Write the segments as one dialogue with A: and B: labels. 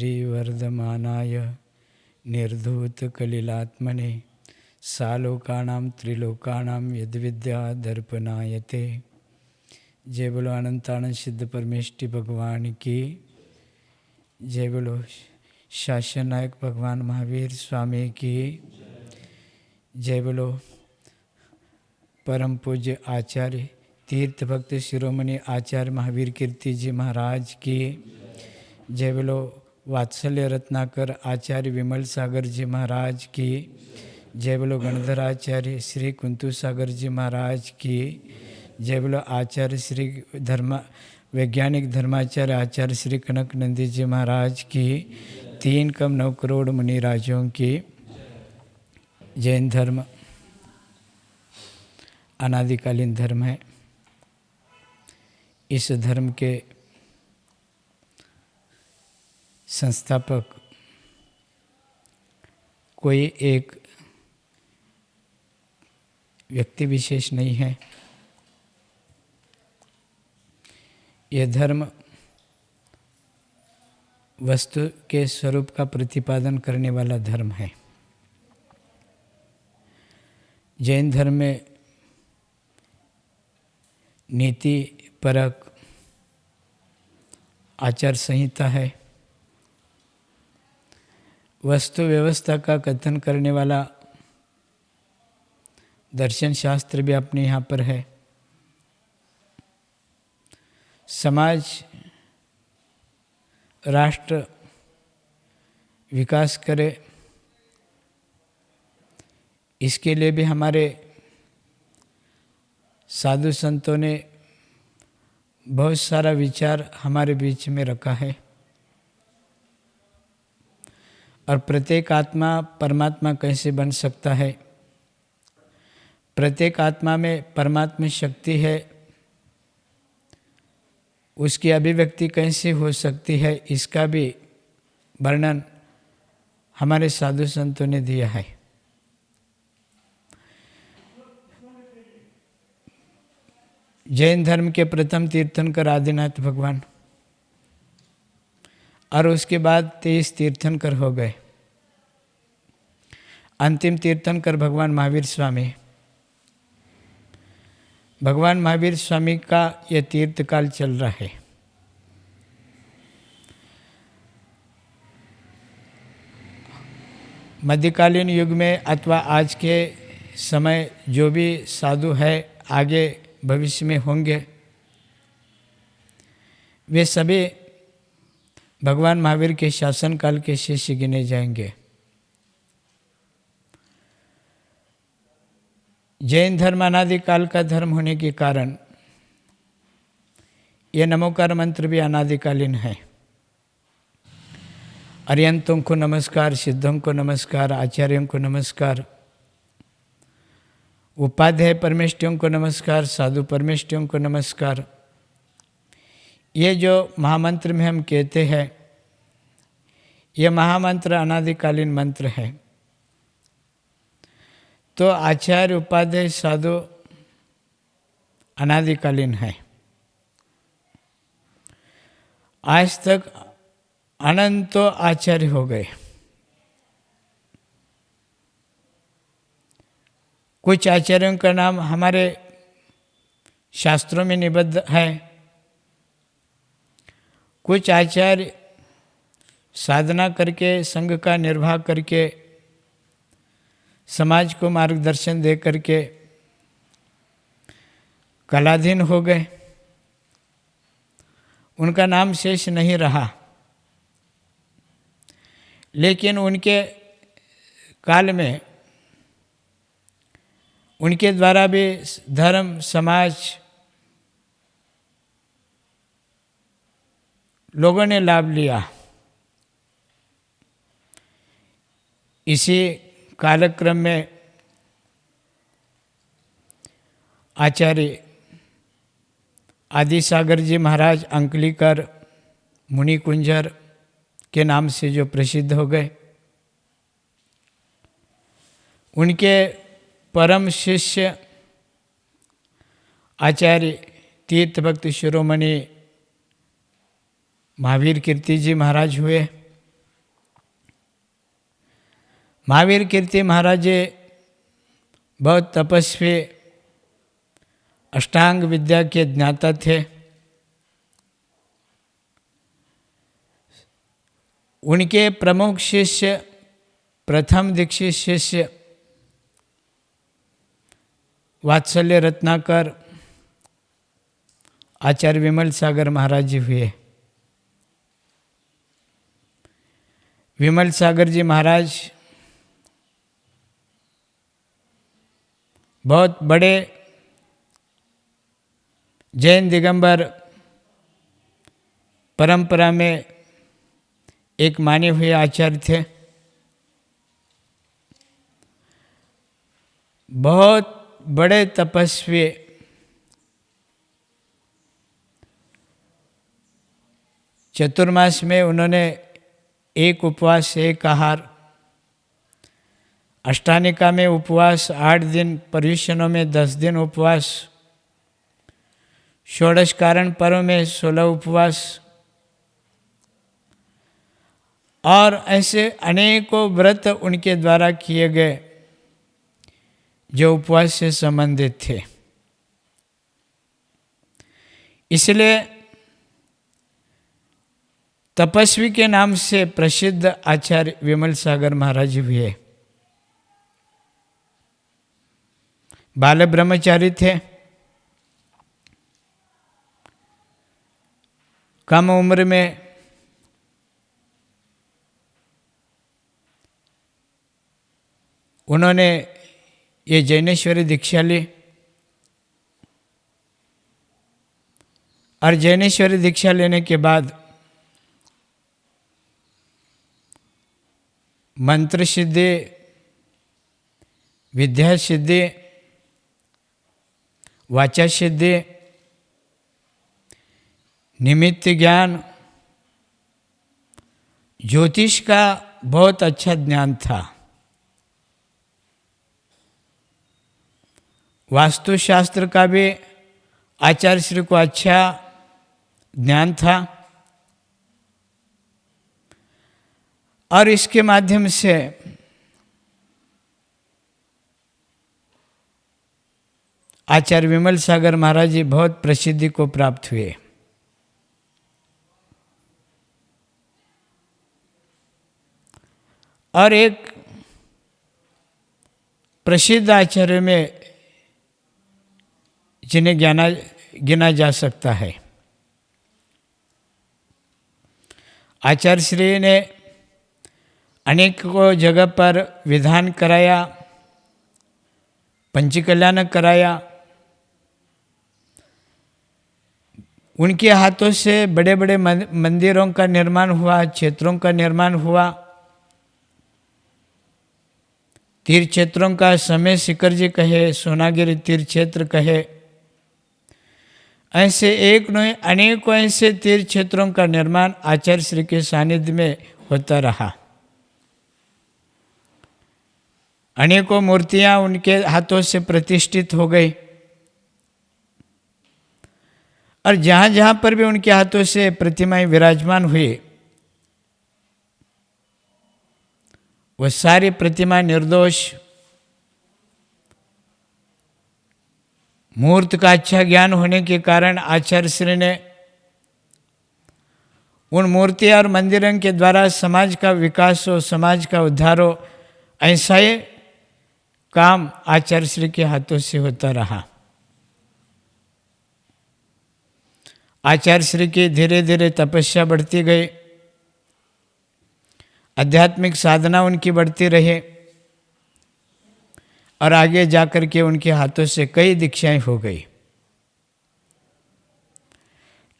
A: श्रीवर्धमानाय निर्धूतकलिलात्मने सालोकानां त्रिलोकानां यद्विद्या दर्पणायते। जय बोलो अनंतानंद सिद्ध परमेष्टि भगवान की। जय बोलो शासन नायक भगवान महावीर स्वामी की। जय बोलो परम पूज्य आचार्य तीर्थ भक्त शिरोमणि आचार्य महावीर कीर्ति जी महाराज की। जय बोलो वात्सल्य रत्नाकर आचार्य विमल सागर जी महाराज की। जय बोलो गणधराचार्य श्री कुंतु सागर जी महाराज की। जय बोलो आचार्य श्री वैज्ञानिक धर्माचार्य आचार्य श्री कनक नंदी जी महाराज की। 3 कम 9 करोड़ मुनि राजों की। जैन धर्म अनादिकालीन धर्म है। इस धर्म के संस्थापक कोई एक व्यक्ति विशेष नहीं है। यह धर्म वस्तु के स्वरूप का प्रतिपादन करने वाला धर्म है। जैन धर्म में नीति परक आचार संहिता है। वस्तु व्यवस्था का कथन करने वाला दर्शन शास्त्र भी अपने यहाँ पर है। समाज राष्ट्र विकास करे, इसके लिए भी हमारे साधु संतों ने बहुत सारा विचार हमारे बीच में रखा है। और प्रत्येक आत्मा परमात्मा कैसे बन सकता है, प्रत्येक आत्मा में परमात्मा शक्ति है, उसकी अभिव्यक्ति कैसे हो सकती है, इसका भी वर्णन हमारे साधु संतों ने दिया है। जैन धर्म के प्रथम तीर्थंकर आदिनाथ भगवान और उसके बाद 23 तीर्थंकर हो गए। अंतिम तीर्थंकर भगवान महावीर स्वामी। भगवान महावीर स्वामी का यह तीर्थकाल चल रहा है। मध्यकालीन युग में अथवा आज के समय जो भी साधु है, आगे भविष्य में होंगे, वे सभी भगवान महावीर के शासनकाल के शिष्य गिने जाएंगे। जैन धर्म अनादिकाल का धर्म होने के कारण यह नमोकार मंत्र भी अनादिकालीन है। अर्यंतों को नमस्कार, सिद्धों को नमस्कार, आचार्यों को नमस्कार, उपाध्याय परमेष्टियों को नमस्कार, साधु परमेष्टियों को नमस्कार। ये जो महामंत्र में हम कहते हैं, यह महामंत्र अनादिकालीन मंत्र है। तो आचार्य उपाध्याय साधु अनादिकालीन है। आज तक अनंतो आचार्य हो गए। कुछ आचार्यों का नाम हमारे शास्त्रों में निबद्ध है। कुछ आचार्य साधना करके, संघ का निर्वाह करके, समाज को मार्गदर्शन दे करके कलाधीन हो गए। उनका नाम शेष नहीं रहा। लेकिन उनके काल में उनके द्वारा भी धर्म समाज लोगों ने लाभ लिया। इसी कालक्रम में आचार्य आदिसागर जी महाराज अंकलीकर मुनि कुंजर के नाम से जो प्रसिद्ध हो गए, उनके परम शिष्य आचार्य तीर्थ भक्त शिरोमणि महावीर कीर्ति जी महाराज हुए। महावीर कीर्ति महाराज जी बहुत तपस्वी अष्टांग विद्या के ज्ञाता थे। उनके प्रमुख शिष्य, प्रथम दीक्षित शिष्य वात्सल्य रत्नाकर आचार्य विमल सागर महाराज जी हुए। विमल सागर जी महाराज बहुत बड़े जैन दिगंबर परंपरा में एक माने हुए आचार्य थे। बहुत बड़े तपस्वी, चतुर्मास में उन्होंने एक उपवास एक आहार, अष्टानिका में उपवास 8 दिन, पर्युषणों में 10 दिन उपवास, षोडश कारण पर्व में 16 उपवास और ऐसे अनेकों व्रत उनके द्वारा किए गए जो उपवास से संबंधित थे। इसलिए तपस्वी के नाम से प्रसिद्ध आचार्य विमल सागर महाराज हुए। बाल ब्रह्मचारी थे। कम उम्र में उन्होंने ये जैनेश्वरी दीक्षा ली और जैनेश्वरी दीक्षा लेने के बाद मंत्र सिद्धि, विद्या सिद्धि, वाचा सिद्धि, निमित्त ज्ञान, ज्योतिष का बहुत अच्छा ज्ञान था। वास्तुशास्त्र का भी आचार्य श्री को अच्छा ज्ञान था और इसके माध्यम से आचार्य विमल सागर महाराज जी बहुत प्रसिद्धि को प्राप्त हुए। और एक प्रसिद्ध आचार्य में जिन्हें गिना जा सकता है। आचार्य श्री ने अनेकों जगह पर विधान कराया, पंचकल्याण कराया। उनके हाथों से बड़े बड़े मंदिरों का निर्माण हुआ, क्षेत्रों का निर्माण हुआ। तीर्थ क्षेत्रों का समय शिखर जी कहे, सोनागिरी तीर्थ क्षेत्र कहे, ऐसे एक नहीं अनेकों ऐसे तीर्थ क्षेत्रों का निर्माण आचार्य श्री के सानिध्य में होता रहा। अनेकों मूर्तियां उनके हाथों से प्रतिष्ठित हो गई और जहाँ जहाँ पर भी उनके हाथों से प्रतिमाएं विराजमान हुई, वह सारी प्रतिमा निर्दोष, मूर्त का अच्छा ज्ञान होने के कारण आचार्य श्री ने उन मूर्ति और मंदिरों के द्वारा समाज का विकास हो, समाज का उद्धार हो, ऐसा ही काम आचार्य श्री के हाथों से होता रहा। आचार्य श्री की धीरे धीरे तपस्या बढ़ती गई, आध्यात्मिक साधना उनकी बढ़ती रही और आगे जाकर के उनके हाथों से कई दीक्षाएं हो गई।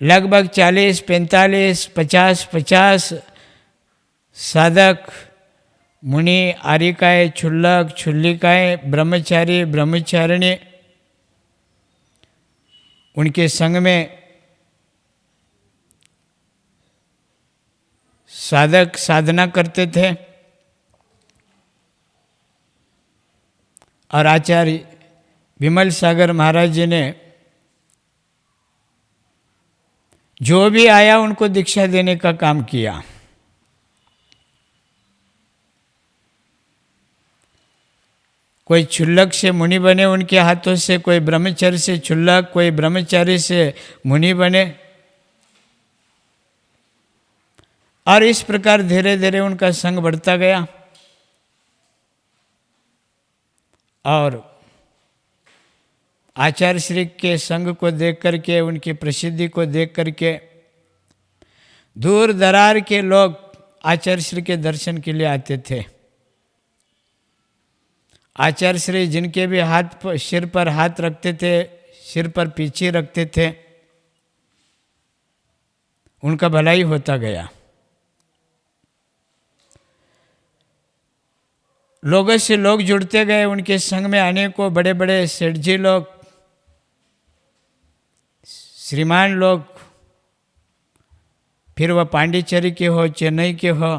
A: लगभग 40, 45, 50 साधक, मुनि, आरिकाएँ, क्षुल्लक, क्षुल्लिकाएँ, ब्रह्मचारी, ब्रह्मचारिणी उनके संग में साधक साधना करते थे और आचार्य विमल सागर महाराज जी ने जो भी आया उनको दीक्षा देने का काम किया। कोई क्षुल्लक से मुनि बने उनके हाथों से, कोई ब्रह्मचर्य से क्षुल्लक, कोई ब्रह्मचारी से मुनि बने। और इस प्रकार धीरे धीरे उनका संग बढ़ता गया। और आचार्य श्री के संग को देख करके, उनकी प्रसिद्धि को देख करके दूर दरार के लोग आचार्य श्री के दर्शन के लिए आते थे। आचार्य श्री जिनके भी सिर पर हाथ रखते थे, सिर पर पीछे रखते थे, उनका भलाई होता गया। लोगों से लोग जुड़ते गए। उनके संग में आने को बड़े बड़े सेठ जी लोग, श्रीमान लोग, फिर वह पांडिचेरी के हो, चेन्नई के हो,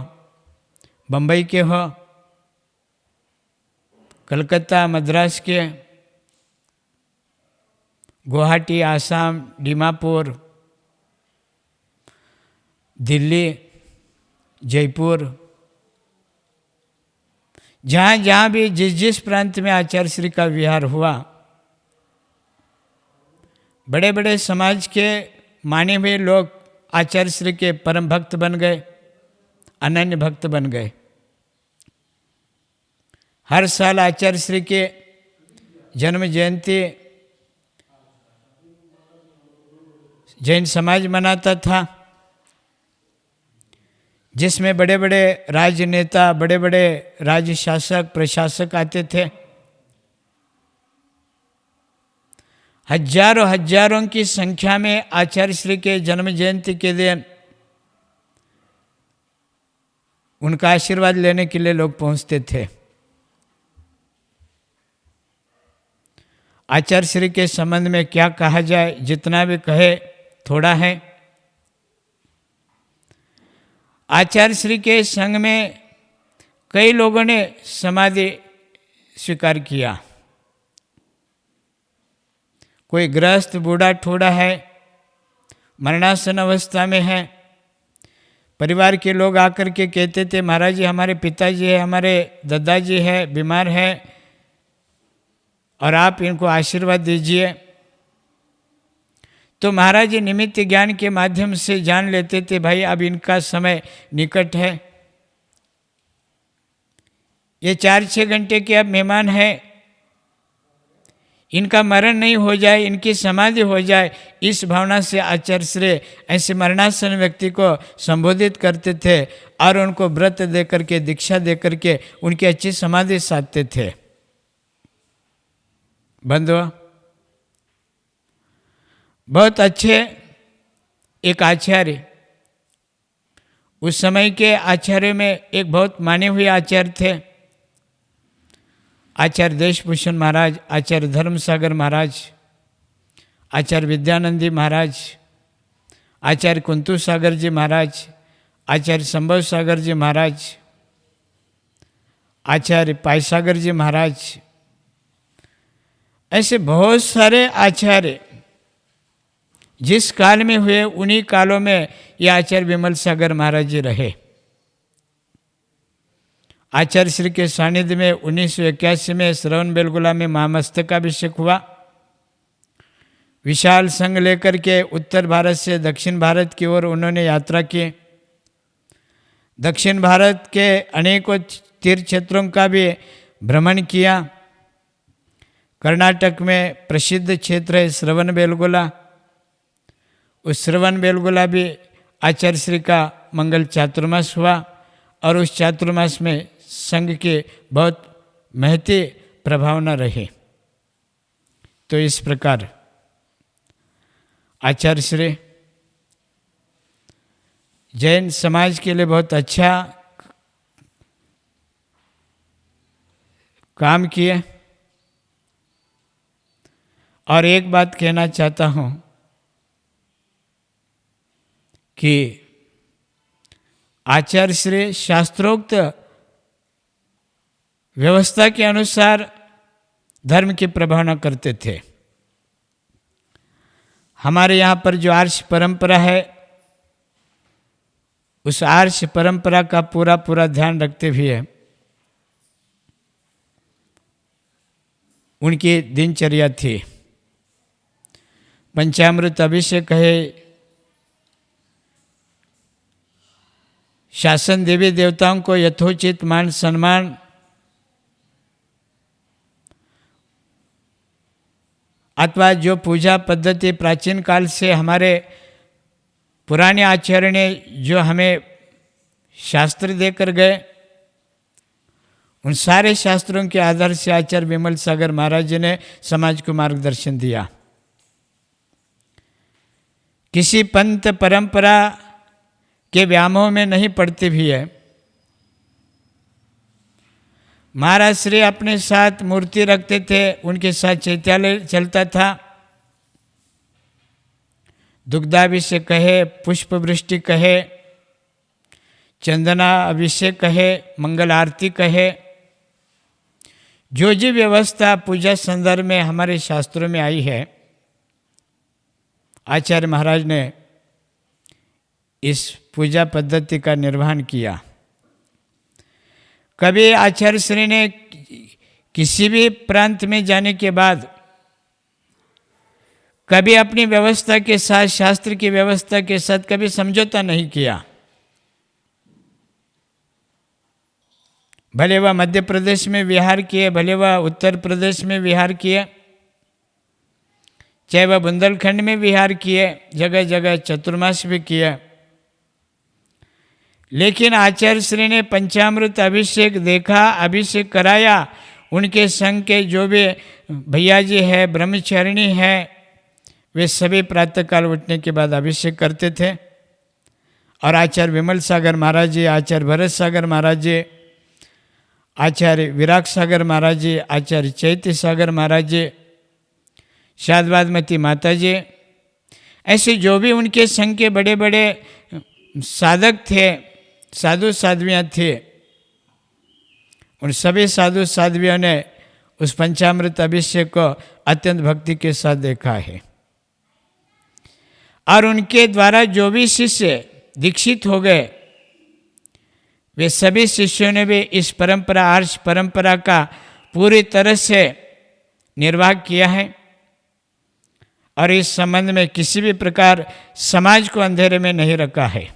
A: बम्बई के हो, कलकत्ता, मद्रास के, गुवाहाटी, आसाम, दीमापुर, दिल्ली, जयपुर, जहाँ जहाँ भी जिस प्रांत में आचार्य श्री का विहार हुआ, बड़े बड़े समाज के माने हुए लोग आचार्य श्री के परम भक्त बन गए, अनन्य भक्त बन गए। हर साल आचार्य श्री के जन्म जयंती जैन समाज मनाता था, जिसमें बड़े बड़े राजनेता, बड़े बड़े राज्य शासक, प्रशासक आते थे। हजारों हजारों की संख्या में आचार्य श्री के जन्म जयंती के दिन उनका आशीर्वाद लेने के लिए लोग पहुंचते थे। आचार्य श्री के संबंध में क्या कहा जाए, जितना भी कहे थोड़ा है। आचार्य श्री के संग में कई लोगों ने समाधि स्वीकार किया। कोई गृहस्थ बूढ़ा ठूढ़ा है, मरणासन अवस्था में है, परिवार के लोग आकर के कहते थे, महाराज जी हमारे पिताजी है, हमारे दादाजी है, बीमार है और आप इनको आशीर्वाद दीजिए। तो महाराज जी निमित्त ज्ञान के माध्यम से जान लेते थे, भाई अब इनका समय निकट है, ये 4-6 घंटे के अब मेहमान है, इनका मरण नहीं हो जाए, इनकी समाधि हो जाए। इस भावना से आचार्य श्री ऐसे मरणासन व्यक्ति को संबोधित करते थे और उनको व्रत दे करके, दीक्षा दे करके उनकी अच्छी समाधि साधते थे। बंधुओं, बहुत अच्छे एक आचार्य, उस समय के आचार्य में एक बहुत माने हुए आचार्य थे, आचार्य देशभूषण महाराज, आचार्य धर्मसागर महाराज, आचार्य विद्यानंदी महाराज, आचार्य कुंतु सागर जी महाराज, आचार्य संभव सागर जी महाराज, आचार्य पायसागर जी महाराज, ऐसे बहुत सारे आचार्य जिस काल में हुए, उन्हीं कालों में ये आचार्य विमल सागर महाराज जी रहे। आचार्य श्री के सानिध्य में 1981 में श्रवण बेलगोला में महामस्तकाभिषेक हुआ। विशाल संघ लेकर के उत्तर भारत से दक्षिण भारत की ओर उन्होंने यात्रा की। दक्षिण भारत के अनेकों तीर्थ क्षेत्रों का भी भ्रमण किया। कर्नाटक में प्रसिद्ध क्षेत्र है श्रवण बेलगोला, उस श्रवण बेलगोला भी आचार्य श्री का मंगल चातुर्मास हुआ और उस चातुर्मास में संघ के बहुत महती प्रभावना रही। तो इस प्रकार आचार्य श्री जैन समाज के लिए बहुत अच्छा काम किए। और एक बात कहना चाहता हूँ कि आचार्य श्री शास्त्रोक्त व्यवस्था के अनुसार धर्म की प्रभावना करते थे। हमारे यहाँ पर जो आर्ष परंपरा है, उस आर्ष परंपरा का पूरा ध्यान रखते हुए उनकी दिनचर्या थी। पंचामृत अभिषेक है, शासन देवी देवताओं को यथोचित मान सम्मान, अथवा जो पूजा पद्धति प्राचीन काल से हमारे पुराने आचार्य ने जो हमें शास्त्र देकर गए, उन सारे शास्त्रों के आधार से आचार्य विमल सागर महाराज जी ने समाज को मार्गदर्शन दिया। किसी पंथ परंपरा के व्यामोह में नहीं पड़ते भी है। महाराज श्री अपने साथ मूर्ति रखते थे, उनके साथ चैत्यालय चलता था। दुग्धाभिषेक कहे, पुष्प वृष्टि कहे, चंदना अभिषेक कहे, मंगल आरती कहे, जो व्यवस्था पूजा संदर्भ में हमारे शास्त्रों में आई है, आचार्य महाराज ने इस पूजा पद्धति का निर्वहन किया। कभी आचार्य श्री ने किसी भी प्रांत में जाने के बाद कभी अपनी व्यवस्था के साथ, शास्त्र की व्यवस्था के साथ कभी समझौता नहीं किया। भले वह मध्य प्रदेश में विहार किए, भले वह उत्तर प्रदेश में विहार किए, चाहे वह बुंदेलखंड में विहार किए, जगह जगह चतुर्मास भी किए, लेकिन आचार्य श्री ने पंचामृत अभिषेक देखा, अभिषेक कराया। उनके संग के जो भी भैया जी है, ब्रह्मचारिणी है, वे सभी प्रातःकाल उठने के बाद अभिषेक करते थे। और आचार्य विमल सागर महाराज जी, आचार्य भरत सागर महाराज जी, आचार्य विराग सागर महाराज जी, आचार्य चैत्य सागर महाराज जी, शादवादमती माता जी, ऐसे जो भी उनके संग के बड़े बड़े साधक थे, साधु साध्वियाँ थे, उन सभी साधु साध्वियों ने उस पंचामृत अभिषेक को अत्यंत भक्ति के साथ देखा है। और उनके द्वारा जो भी शिष्य दीक्षित हो गए, वे सभी शिष्यों ने भी इस परंपरा, आर्ष परंपरा का पूरी तरह से निर्वाह किया है। और इस संबंध में किसी भी प्रकार समाज को अंधेरे में नहीं रखा है।